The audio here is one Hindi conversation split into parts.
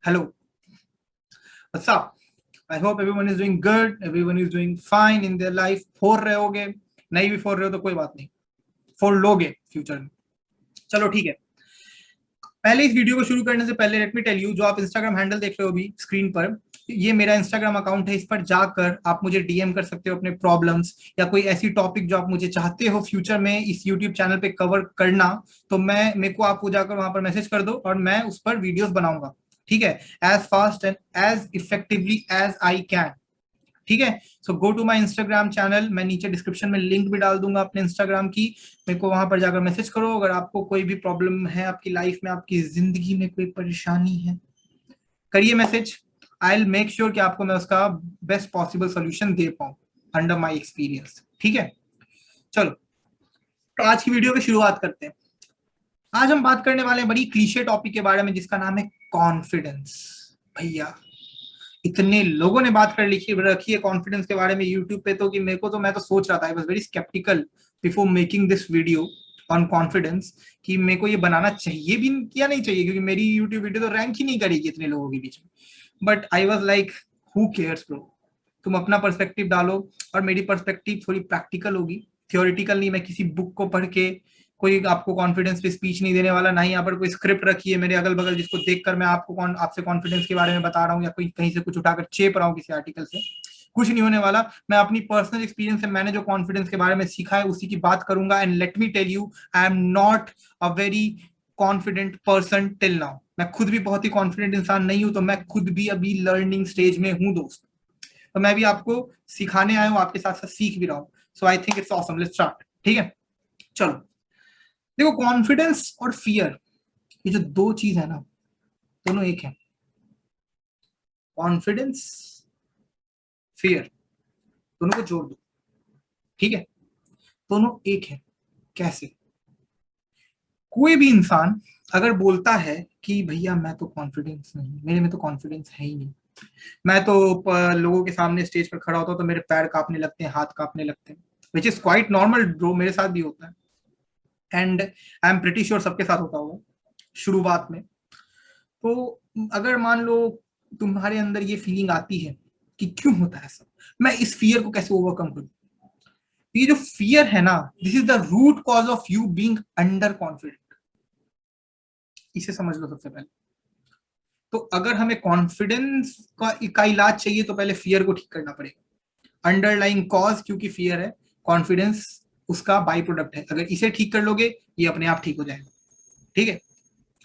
Hello, what's up? I hope everyone is doing good, everyone is doing fine in their life. Four रहे होगे, नहीं भी फोर रहे हो तो कोई बात नहीं, फोर लोगे फ्यूचर में. चलो ठीक है. पहले इस वीडियो को शुरू करने से पहले लेट मी टेल यू, जो आप इंस्टाग्राम हैंडल देख रहे हो अभी स्क्रीन पर, ये मेरा इंस्टाग्राम अकाउंट है. इस पर जाकर आप मुझे डीएम कर सकते हो अपने प्रॉब्लम्स या कोई ऐसी टॉपिक जो आप मुझे चाहते हो फ्यूचर में इस यूट्यूब चैनल पे कवर करना. तो मेरे को आप जाकर वहां पर मैसेज कर दो और मैं उस पर वीडियोस बनाऊंगा. ठीक है, as fast and as effectively as I can. ठीक है, so go to my Instagram channel. मैं नीचे डिस्क्रिप्शन में लिंक भी डाल दूंगा अपने इंस्टाग्राम की. मेरे को वहां पर जाकर मैसेज करो अगर आपको कोई भी प्रॉब्लम है आपकी लाइफ में, आपकी जिंदगी में कोई परेशानी है, करिए message. I will make sure कि आपको मैं उसका बेस्ट पॉसिबल सोल्यूशन दे पाऊं अंडर माय एक्सपीरियंस. ठीक है, चलो तो आज की वीडियो की शुरुआत करते हैं. आज हम बात करने वाले हैं बड़ी क्लीशे टॉपिक के बारे में जिसका नाम है कॉन्फिडेंस. भैया इतने लोगों ने बात कर रखी है कॉन्फिडेंस के बारे में यूट्यूब पे, तो कि मेरे को तो मैं तो सोच रहा था, I was very sceptical before making this video on confidence कि मेरे को ये बनाना चाहिए भी या नहीं चाहिए, क्योंकि मेरी यूट्यूब वीडियो तो रैंक ही नहीं करेगी इतने लोगों के बीच में. But I was like who cares bro, तुम अपना पर्सपेक्टिव डालो. और मेरी पर्सपेक्टिव थोड़ी प्रैक्टिकल होगी, थियोरिटिकल नहीं. मैं किसी बुक को पढ़ के कोई आपको कॉन्फिडेंस पे स्पीच नहीं देने वाला, ना ही यहाँ पर कोई स्क्रिप्ट रखी है मेरे अगल बगल जिसको देखकर मैं आपसे कॉन्फिडेंस के बारे में बता रहा हूँ या कोई कहीं से कुछ उठाकर चेप रहा हूँ किसी आर्टिकल से. कुछ नहीं होने वाला. मैं अपनी पर्सनल एक्सपीरियंस से मैंने जो कॉन्फिडेंस के बारे में सीखा है उसी की बात करूंगा. And let me tell you, I am not a very confident person till now. मैं खुद भी बहुत ही कॉन्फिडेंट इंसान नहीं हूं, तो मैं खुद भी अभी लर्निंग स्टेज में हूं दोस्त. तो मैं भी आपको सिखाने आया हूं, आपके साथ साथ सीख भी रहा हूं. So I think it's awesome. Let's start. ठीक है, चलो. देखो, कॉन्फिडेंस और फियर, ये जो दो चीज है ना, दोनों एक है. कॉन्फिडेंस, फियर, दोनों को जोड़ दो. ठीक है, दोनों एक है. कैसे? कोई भी इंसान अगर बोलता है कि भैया मैं तो कॉन्फिडेंस नहीं, मेरे में तो कॉन्फिडेंस है ही नहीं, मैं तो लोगों के सामने स्टेज पर खड़ा होता हूं तो मेरे पैर कांपने लगते हैं, हाथ कांपने लगते हैं, which is quite normal bro, मेरे साथ भी होता है. And I am pretty sure सबके साथ होता होगा शुरुआत में. तो अगर मान लो तुम्हारे अंदर ये फीलिंग आती है कि क्यों होता है सब, मैं इस फियर को कैसे ओवरकम करूं. ये जो फियर है ना, this is the root cause of you being under confident. इसे समझ लो सबसे पहले. तो अगर हमें कॉन्फिडेंस का इलाज चाहिए तो पहले फियर को ठीक करना पड़ेगा. अंडरलाइंग कॉज, क्योंकि फियर है, कॉन्फिडेंस उसका बाई प्रोडक्ट है. अगर इसे ठीक कर लोगे ये अपने आप ठीक हो जाएगा. ठीक है,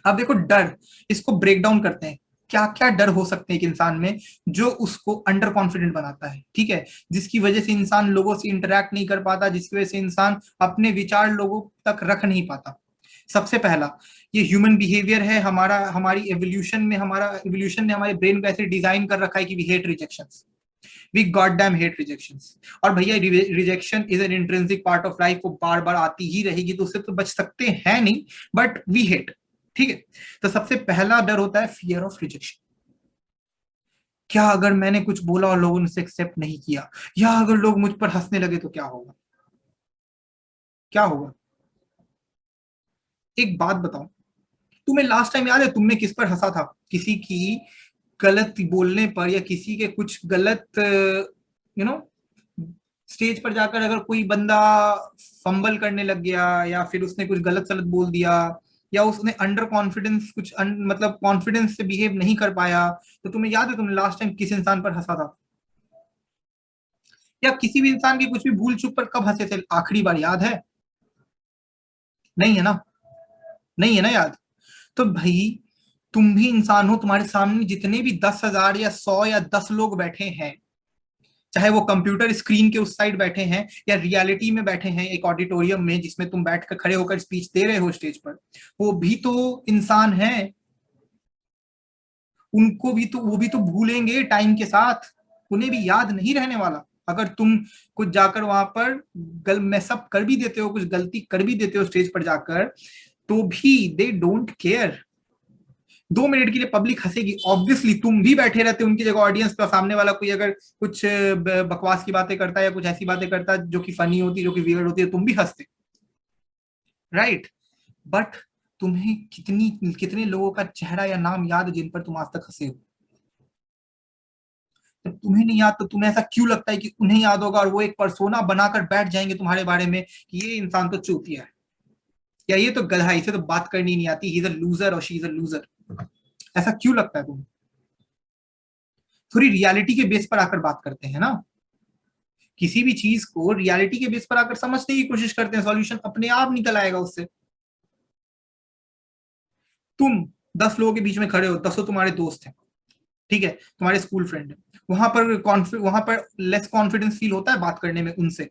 अब देखो डर, इसको ब्रेक डाउन करते हैं. क्या क्या डर हो सकते हैं एक इंसान में जो उसको अंडर कॉन्फिडेंट बनाता है. ठीक है, जिसकी वजह से इंसान लोगों से इंटरेक्ट नहीं कर पाता, जिसकी वजह से इंसान अपने विचार लोगों तक रख नहीं पाता. सबसे पहला, ये ह्यूमन बिहेवियर है हमारा. हमारी एवोल्यूशन ने हमारे ब्रेन को ऐसे डिजाइन कर रखा है कि we hate rejections. We god damn hate rejections. और भैया rejection is an intrinsic part of life, वो बार बार आती ही रहेगी, तो उससे तो बच सकते हैं नहीं, बट वी हेट. ठीक है, तो सबसे पहला डर होता है फियर ऑफ रिजेक्शन. क्या अगर मैंने कुछ बोला और लोगों ने उसे एक्सेप्ट नहीं किया, या अगर लोग मुझ पर हंसने लगे तो क्या होगा. क्या होगा? एक बात बताओ, तुम्हें लास्ट टाइम याद है तुमने किस पर हंसा था? किसी की गलत बोलने पर, या किसी के कुछ गलत यू नो स्टेज पर जाकर अगर कोई बंदा फंबल करने लग गया, या फिर उसने कुछ गलत सलत बोल दिया, या उसने अंडर कॉन्फिडेंस मतलब कॉन्फिडेंस से बिहेव नहीं कर पाया, तो तुम्हें याद है तुमने लास्ट टाइम किस इंसान पर हंसा था? या किसी भी इंसान की कुछ भी भूल चूक पर कब हंसे थे आखिरी बार, याद है? नहीं है ना? नहीं है ना याद? तो भाई तुम भी इंसान हो, तुम्हारे सामने जितने भी 10,000 या 100 या 10 लोग बैठे हैं, चाहे वो कंप्यूटर स्क्रीन के उस साइड बैठे हैं या रियलिटी में बैठे हैं एक ऑडिटोरियम में जिसमें तुम बैठकर खड़े होकर स्पीच दे रहे हो स्टेज पर, वो भी तो इंसान है. उनको भी तो, वो भी तो भूलेंगे टाइम के साथ, उन्हें भी याद नहीं रहने वाला. अगर तुम कुछ जाकर वहां पर मैसअप कर भी देते हो, कुछ गलती कर भी देते हो स्टेज पर जाकर, तो भी दे डोंट केयर. 2 मिनट के लिए पब्लिक हंसेगी, ऑब्वियसली तुम भी बैठे रहते उनकी जगह ऑडियंस पर. सामने वाला कोई अगर कुछ बकवास की बातें करता है या कुछ ऐसी बातें करता है जो कि फनी होती है, जो कि वियर्ड होती है, तुम भी हंसते, राइट? बट तुम्हें कितने लोगों का चेहरा या नाम याद है जिन पर तुम आज तक हंसे हो? जब तुम्हें नहीं याद तो तुम्हें ऐसा क्यों लगता है कि उन्हें याद होगा, और वो एक पर्सोना बनाकर बैठ जाएंगे तुम्हारे बारे में कि ये इंसान तो चूतिया है, या ये तो गधा है, इसे तो बात करनी नहीं आती, ही इज अ लूजर और शी इज अ लूजर। ऐसा क्यों लगता है तुम्हें? थोड़ी रियलिटी के बेस पर आकर बात करते हैं ना, किसी भी चीज को रियलिटी के बेस पर आकर समझने की कोशिश करते हैं, सॉल्यूशन अपने आप निकल आएगा उससे। तुम 10 लोगों के बीच में खड़े हो, 10 तुम्हारे दोस्त हैं, ठीक है, तुम्हारे स्कूल फ्रेंड है, वहां पर लेस कॉन्फिडेंस फील होता है बात करने में उनसे,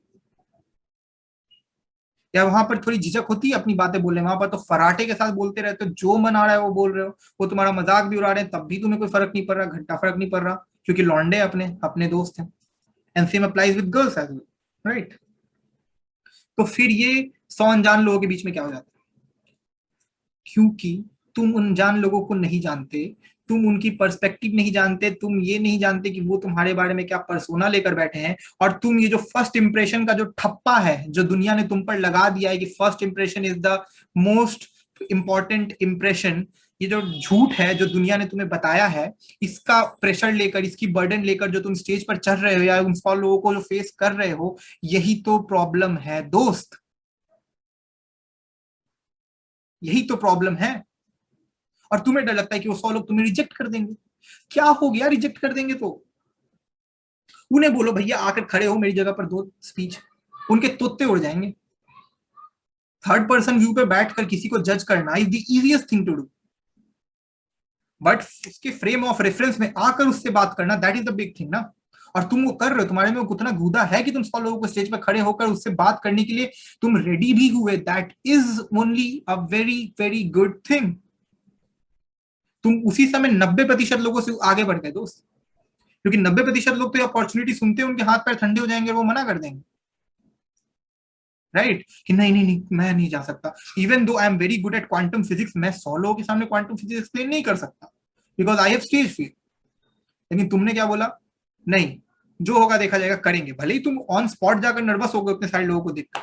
या वहां पर थोड़ी झिझक होती है अपनी बातें बोलने में? वहां पर तो फराटे के साथ बोलते रहते हो, जो मन आ रहा है वो बोल रहे हो, वो तुम्हारा मजाक भी उड़ा रहे हैं तब भी तुम्हें कोई फर्क नहीं पड़ रहा, घंटा फर्क नहीं पड़ रहा, क्योंकि लौंडे अपने अपने दोस्त हैं। And same applies with girls as well, right? तो फिर ये 100 अनजान लोगों के बीच में क्या हो जाता है? क्योंकि तुम उन जान लोगों को नहीं जानते, तुम उनकी पर्सपेक्टिव नहीं जानते, तुम ये नहीं जानते कि वो तुम्हारे बारे में क्या पर्सोना लेकर बैठे हैं, और तुम ये जो फर्स्ट इंप्रेशन का जो ठप्पा है जो दुनिया ने तुम पर लगा दिया है कि first impression is the most important impression, ये जो झूठ है जो दुनिया ने तुम्हें बताया है, इसका प्रेशर लेकर, इसकी बर्डन लेकर जो तुम स्टेज पर चढ़ रहे हो या उन 100 लोगों को जो फेस कर रहे हो, यही तो प्रॉब्लम है दोस्त, यही तो प्रॉब्लम है। और तुम्हें डर लगता है कि वो 100 लोग तुम्हें रिजेक्ट कर देंगे। क्या हो गया रिजेक्ट कर देंगे तो? उन्हें बोलो भैया आकर खड़े हो मेरी जगह पर दो स्पीच, उनके तोते उड़ जाएंगे। थर्ड पर्सन व्यू पे बैठकर किसी को जज करना is the easiest thing to do, but उसके फ्रेम ऑफ रेफरेंस में आकर उससे बात करना, that is the big thing ना। और तुम वो कर रहे हो, तुम्हारे में उतना गुदा है कि तुम 100 लोगों को स्टेज पर खड़े होकर उससे बात करने के लिए तुम रेडी भी हुए, that is only a very very good thing. तुम उसी समय 90% लोगों से आगे बढ़ गए दोस्त, क्योंकि 90% लोग तो अपॉर्चुनिटी सुनते हैं उनके हाथ पैर ठंडे हो जाएंगे और वो मना कर देंगे, राइट? कि नहीं नहीं नहीं मैं नहीं जा सकता, even though I am very good at quantum physics, मैं 100 लोगों के सामने क्वांटम फिजिक्स एक्सप्लेन नहीं कर सकता because I have stage fear. लेकिन तुमने क्या बोला? नहीं, जो होगा देखा जाएगा, करेंगे, भले ही तुम ऑन स्पॉट जाकर नर्वस हो गए उतने सारे लोगों को देखकर।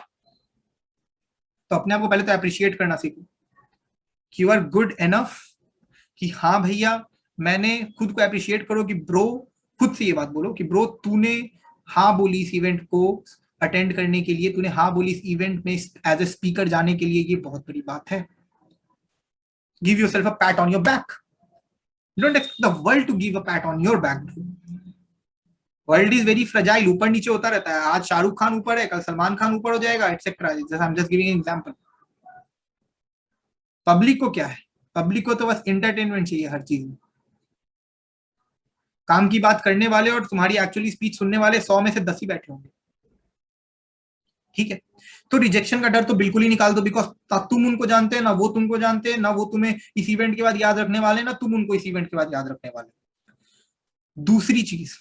तो अपने आप को पहले तो अप्रिशिएट करना सीखो कि यू आर गुड एनफ, कि हाँ भैया, मैंने खुद को अप्रिशिएट करो कि ब्रो, खुद से ये बात बोलो कि ब्रो तूने हाँ बोली इस इवेंट को अटेंड करने के लिए, तूने हाँ बोली इस इवेंट में एज ए स्पीकर जाने के लिए, ये बहुत बड़ी बात है। Give yourself a pat on your back, you don't expect the world to give a pat on your back. World is very fragile, ऊपर नीचे होता रहता है, आज शाहरुख खान ऊपर है, कल सलमान खान ऊपर हो जाएगा, etcetera. I am just giving example. Public को क्या है? पब्लिक को तो बस एंटरटेनमेंट चाहिए हर चीज में। काम की बात करने वाले और तुम्हारी एक्चुअली स्पीच सुनने वाले 100 में से 10 ही बैठे होंगे, ठीक है? तो रिजेक्शन का डर तो बिल्कुल ही निकाल दो, बिकॉज तुम उनको जानते हैं ना वो तुमको जानते हैं, ना वो तुम्हें इस इवेंट के बाद याद रखने वाले, ना तुम उनको इस इवेंट के बाद याद रखने वाले। दूसरी चीज,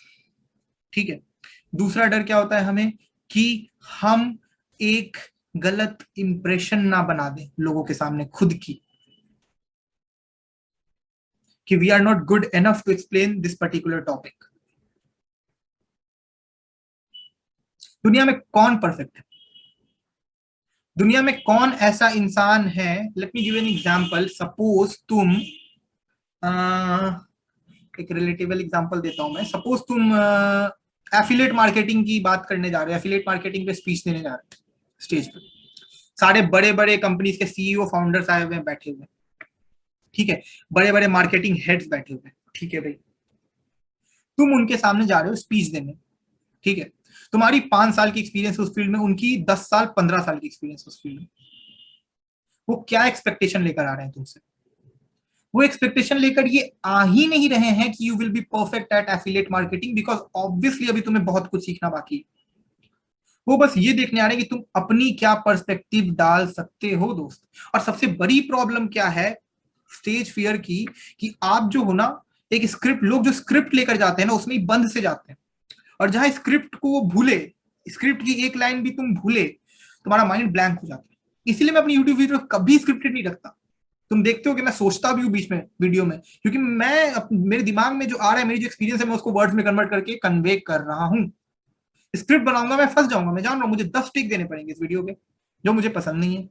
ठीक है, दूसरा डर क्या होता है हमें? कि हम एक गलत इंप्रेशन ना बना दें लोगों के सामने खुद की, कि we are not good enough to explain this particular topic. दुनिया में कौन परफेक्ट है? दुनिया में कौन ऐसा इंसान है? Let me give an example. Suppose तुम एक रिलेटेबल एग्जांपल देता हूं मैं। सपोज तुम एफिलिएट मार्केटिंग की बात करने जा रहे हो, एफिलिएट मार्केटिंग पे स्पीच देने जा रहे हो स्टेज पे, सारे बड़े बड़े कंपनीज के सीईओ फाउंडर्स आए हुए हैं, बैठे हुए हैं, ठीक है, बड़े बड़े मार्केटिंग हेड्स बैठे हुए हैं, ठीक है भाई, तुम उनके सामने जा रहे हो स्पीच देने, ठीक है, तुम्हारी 5 साल की एक्सपीरियंस उस फील्ड में, उनकी 10 साल 15 साल की एक्सपीरियंस उस फील्ड में। वो क्या एक्सपेक्टेशन लेकर आ रहे हैं तुमसे? वो एक्सपेक्टेशन लेकर ये आ ही नहीं रहे हैं कि you will be perfect eight affiliate marketing, because obviously अभी तुम्हें बहुत कुछ सीखना बाकी है। वो बस ये देखने आ रहे हैं कि तुम अपनी क्या पर्सपेक्टिव डाल सकते हो दोस्त। और सबसे बड़ी प्रॉब्लम क्या है स्टेज फियर की? कि आप जो हो ना, एक स्क्रिप्ट, लोग जो स्क्रिप्ट लेकर जाते हैं ना उसमें ही बंद से जाते हैं, और जहां स्क्रिप्ट को वो भूले, स्क्रिप्ट की एक लाइन भी तुम भूले, तुम्हारा माइंड ब्लैंक हो जाता है। इसीलिए मैं अपनी यूट्यूब वीडियो कभी स्क्रिप्टेड नहीं रखता। तुम देखते हो कि मैं सोचता भी हूँ बीच में वीडियो में, क्योंकि मेरे दिमाग में जो आ रहा है, मेरी जो एक्सपीरियंस है, मैं उसको वर्ड्स में कन्वर्ट करके कन्वे कर रहा हूँ। स्क्रिप्ट बनाऊंगा मैं फंस जाऊंगा, मैं जान रहा हूँ, मुझे 10 टेक देने पड़ेंगे इस वीडियो के, जो मुझे पसंद नहीं है।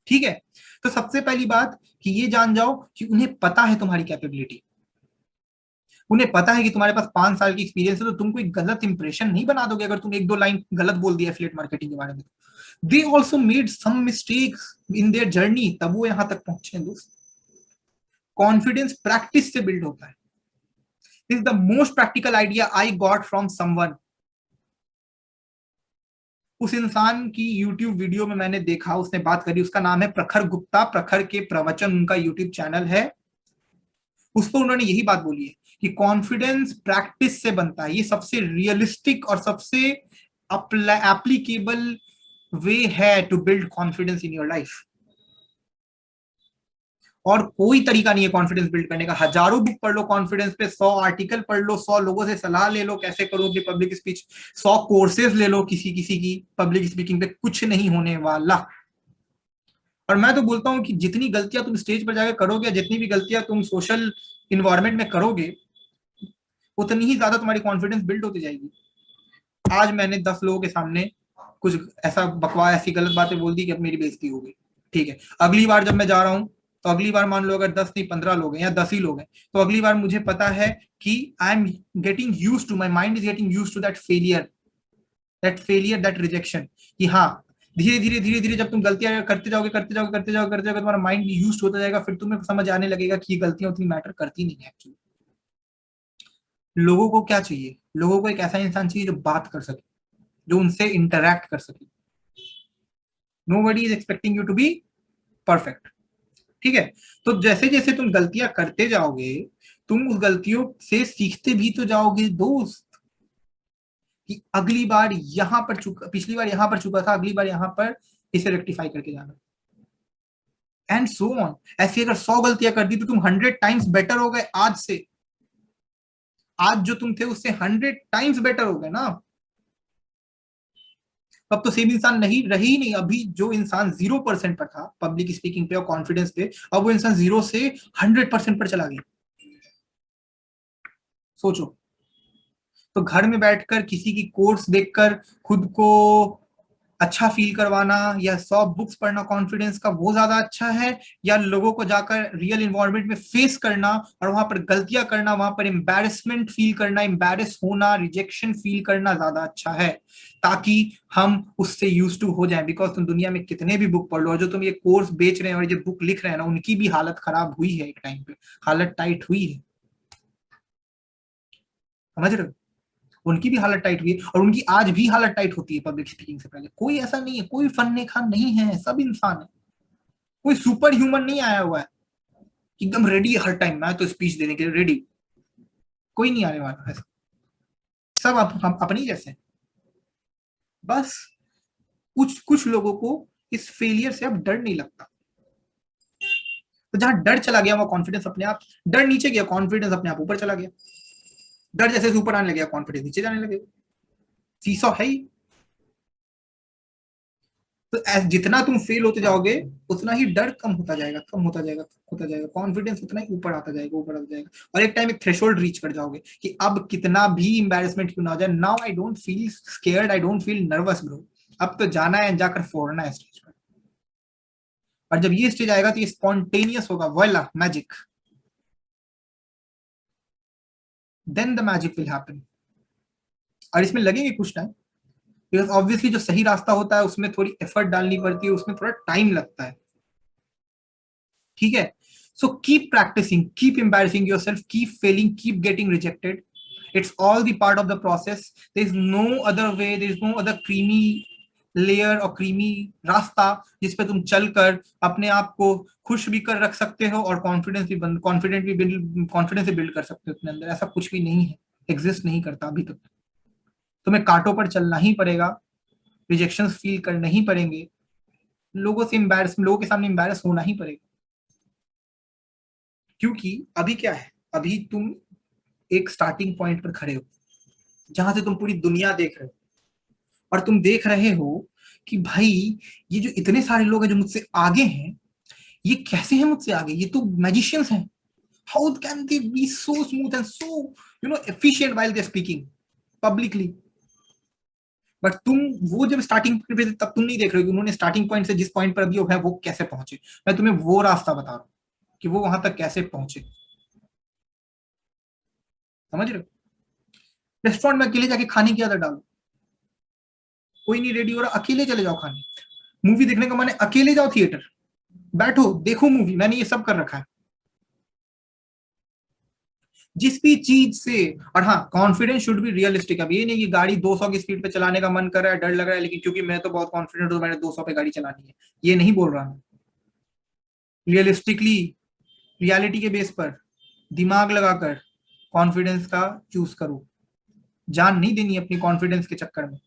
ठीक है, तो सबसे पहली बात कि ये जान जाओ कि उन्हें पता है तुम्हारी कैपेबिलिटी, उन्हें पता है कि तुम्हारे पास 5 साल की एक्सपीरियंस है, तो तुम कोई गलत इंप्रेशन नहीं बना दोगे अगर तुम एक दो लाइन गलत बोल दिया एफिलिएट मार्केटिंग के बारे में। They also made some mistakes in their journey, तब वो यहां तक पहुंचे हैं दोस्त। कॉन्फिडेंस प्रैक्टिस से बिल्ड होता है। This is the most practical idea I got from someone. उस इंसान की यूट्यूब वीडियो में मैंने देखा, उसने बात करी, उसका नाम है प्रखर गुप्ता, प्रखर के प्रवचन उनका यूट्यूब चैनल है। उस पर उन्होंने यही बात बोली है कि कॉन्फिडेंस प्रैक्टिस से बनता है। ये सबसे रियलिस्टिक और सबसे एप्लीकेबल वे है to build confidence in your life. और कोई तरीका नहीं है कॉन्फिडेंस बिल्ड करने का। हजारों बुक पढ़ लो कॉन्फिडेंस पे, 100 आर्टिकल पढ़ लो, 100 लोगों से सलाह ले लो कैसे करोगे पब्लिक स्पीच, 100 कोर्सेज ले लो किसी किसी की पब्लिक स्पीकिंग पे, कुछ नहीं होने वाला। और मैं तो बोलता हूं कि जितनी गलतियां तुम स्टेज पर जाकर करोगे, जितनी भी गलतियां तुम सोशल इन्वायरमेंट में करोगे, उतनी ही ज्यादा तुम्हारी कॉन्फिडेंस बिल्ड होती जाएगी। आज मैंने 10 लोगों के सामने कुछ ऐसा बकवास, ऐसी गलत बातें बोल दी कि अब मेरी बेइज्जती हो गई। ठीक है, अगली बार जब मैं जा रहा हूं, तो अगली बार मान लो अगर 10 नहीं 15 लोग हैं या 10 ही लोग हैं, तो अगली बार मुझे पता है कि I am getting use to, my mind is getting use to that failure that rejection. कि हाँ, धीरे धीरे धीरे धीरे जब तुम गलतियां करते जाओगे करते जाओगे करते जाओगे करते जाओगे, तुम्हारा माइंड यूज होता जाएगा, फिर तुम्हें समझ आने लगेगा कि ये गलतियां उतनी मैटर करती नहीं है एक्चुअली। लोगों को क्या चाहिए? लोगों को एक ऐसा इंसान चाहिए जो बात कर सके, जो उनसे इंटरैक्ट कर सके। Nobody is expecting you to be perfect. ठीक है, तो जैसे जैसे तुम गलतियां करते जाओगे, तुम उस गलतियों से सीखते भी तो जाओगे दोस्त। कि अगली बार यहां पर चुका, पिछली बार यहां पर चुका था, अगली बार यहां पर इसे रेक्टिफाई करके जाना, एंड सो ऑन। ऐसी अगर 100 गलतियां कर दी तो तुम 100 टाइम्स बेटर हो गए आज से। आज जो तुम थे उससे 100 टाइम्स बेटर हो गए ना। अब तो सेम इंसान नहीं रही ही नहीं। अभी जो इंसान 0% पर था पब्लिक स्पीकिंग पे और कॉन्फिडेंस पे, अब वो इंसान 0 से 100% पर चला गया। सोचो। तो घर में बैठकर किसी की कोर्स देखकर खुद को अच्छा फील करवाना या 100 बुक्स पढ़ना कॉन्फिडेंस का, वो ज्यादा अच्छा है, या लोगों को जाकर रियल इन्वायरमेंट में फेस करना और वहां पर गलतियां करना, वहां पर एम्बैरेसमेंट फील करना, एम्बैरेस होना, रिजेक्शन फील करना ज्यादा अच्छा है, ताकि हम उससे यूज टू हो जाए। बिकॉज तुम दुनिया में कितने भी बुक पढ़ लो, और जो तुम ये कोर्स बेच रहे हैं और ये बुक लिख रहे हैं ना, उनकी भी हालत खराब हुई है एक टाइम पे, हालत टाइट हुई है। समझ रहे हो? उनकी भी हालत टाइट हुई है, और उनकी आज भी हालत टाइट होती है पब्लिक स्पीकिंग से पहले। कोई ऐसा नहीं है, कोई फन्ने खान नहीं है, सब इंसान है। कोई सुपर ह्यूमन नहीं आया हुआ है कि एकदम रेडी हर टाइम मैं तो स्पीच देने के लिए रेडी। कोई नहीं आने वाला ऐसा। सब हम अपनी जैसे हैं। बस कुछ कुछ लोगों को इस फेलियर से अब डर नहीं लगता। तो जहां डर चला गया वहां कॉन्फिडेंस अपने आप, डर नीचे गया, कॉन्फिडेंस अपने आप ऊपर चला गया। डर जैसे ऊपर आने लगे, कॉन्फिडेंस नीचे जाने लगे। सीसॉ है ही। तो जितना तुम फेल होते जाओगे, उतना ही डर कम होता जाएगा, कम होता जाएगा, कम होता जाएगा, कॉन्फिडेंस उतना ही ऊपर आता जाएगा, ऊपर आता जाएगा। और एक टाइम एक थ्रेशोल्ड रीच कर जाओगे कि अब कितना भी एम्बैरेसमेंट क्यों ना हो जाए, now I don't feel scared, I don't feel nervous bro. अब तो जाना है, जाकर फोड़ना है स्टेज पर। और जब ये स्टेज आएगा तो ये स्पॉन्टेनियस होगा, voila magic, then the magic will happen. और इसमें लगेंगे कुछ टाइम, बिकॉज ऑब्वियसली जो सही रास्ता होता है उसमें थोड़ी एफर्ट डालनी पड़ती है, उसमें थोड़ा टाइम लगता है। ठीक है, so keep practicing, keep embarrassing yourself, keep failing, keep getting rejected. It's all the part of the process. There is no other way, there is no other creamy layer और क्रीमी रास्ता जिसपे तुम चलकर अपने आप को खुश भी कर रख सकते हो और कॉन्फिडेंस भी बिल्ड कर सकते हो अपने अंदर। ऐसा कुछ भी नहीं है, एग्जिस्ट नहीं करता अभी तक। तुम्हें कांटों पर चलना ही पड़ेगा, रिजेक्शंस फील करना ही पड़ेंगे, लोगों के सामने एम्बैरस होना ही पड़ेगा। क्योंकि अभी क्या है, अभी तुम एक स्टार्टिंग पॉइंट पर खड़े हो जहां से तुम पूरी दुनिया देख रहे हो, और तुम देख रहे हो कि भाई ये जो इतने सारे लोग हैं जो मुझसे आगे हैं, ये कैसे हैं मुझसे आगे, ये तो मैजिशियंस हैं। How can they B so smooth and so efficient while they speaking publicly. But तुम वो जब स्टार्टिंग पॉइंट पे थे तब तुम नहीं देख रहे हो कि उन्होंने स्टार्टिंग पॉइंट से जिस पॉइंट पर अभी है वो कैसे पहुंचे। मैं तुम्हें वो रास्ता बता रहा हूँ कि वो वहां तक कैसे पहुंचे। समझ रहे हो? रेस्टोरेंट में अकेले जाके खाने की आदत डालो, कोई नहीं रेडी हो रहा, अकेले चले जाओ खाने। मूवी देखने का मन है, अकेले जाओ थिएटर, बैठो देखो मूवी। मैंने ये सब कर रखा है। जिस भी चीज से, और हाँ कॉन्फिडेंस शुड बी रियलिस्टिक। अब ये नहीं कि गाड़ी 200 की स्पीड पे चलाने का मन कर रहा है, डर लग रहा है, लेकिन क्योंकि मैं तो बहुत कॉन्फिडेंट हूं मैंने 200 पे गाड़ी चलानी है, ये नहीं बोल रहा मैं। रियलिस्टिकली, रियलिटी के बेस पर दिमाग लगाकर कॉन्फिडेंस का चूज करो। जान नहीं देनी अपनी कॉन्फिडेंस के चक्कर में।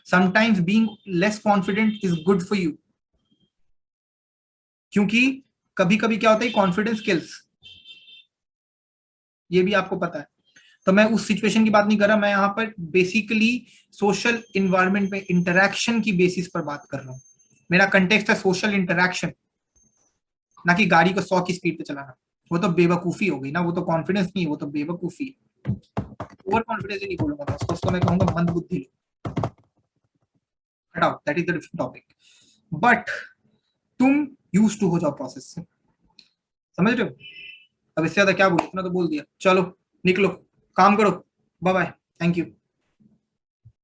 Sometimes being less confident is good for you, क्योंकि कभी कभी क्या होता है कॉन्फिडेंस किल्स, ये भी आपको पता है। तो मैं उस सिचुएशन की बात नहीं कर रहा, मैं यहाँ पर बेसिकली सोशल इन्वायरमेंट में इंटरैक्शन की बेसिस पर बात कर रहा हूँ। मेरा कंटेक्स्ट है सोशल इंटरैक्शन, ना कि गाड़ी को 100 की स्पीड पे चलाना। वो तो बेवकूफी हो गई ना, वो तो कॉन्फिडेंस नहीं, वो तो बेवकूफी है। ओवर कॉन्फिडेंस ही नहीं बोलूंगा मैं उसको मैं कहूंगा मंद बुद्धि। हटाओ, that is the different topic. But तुम यूज टू हो जाओ प्रोसेस से, समझ रहे हो? अब इससे ज्यादा क्या बोलूं, इतना तो बोल दिया। चलो निकलो, काम करो, बाय बाय, थैंक यू।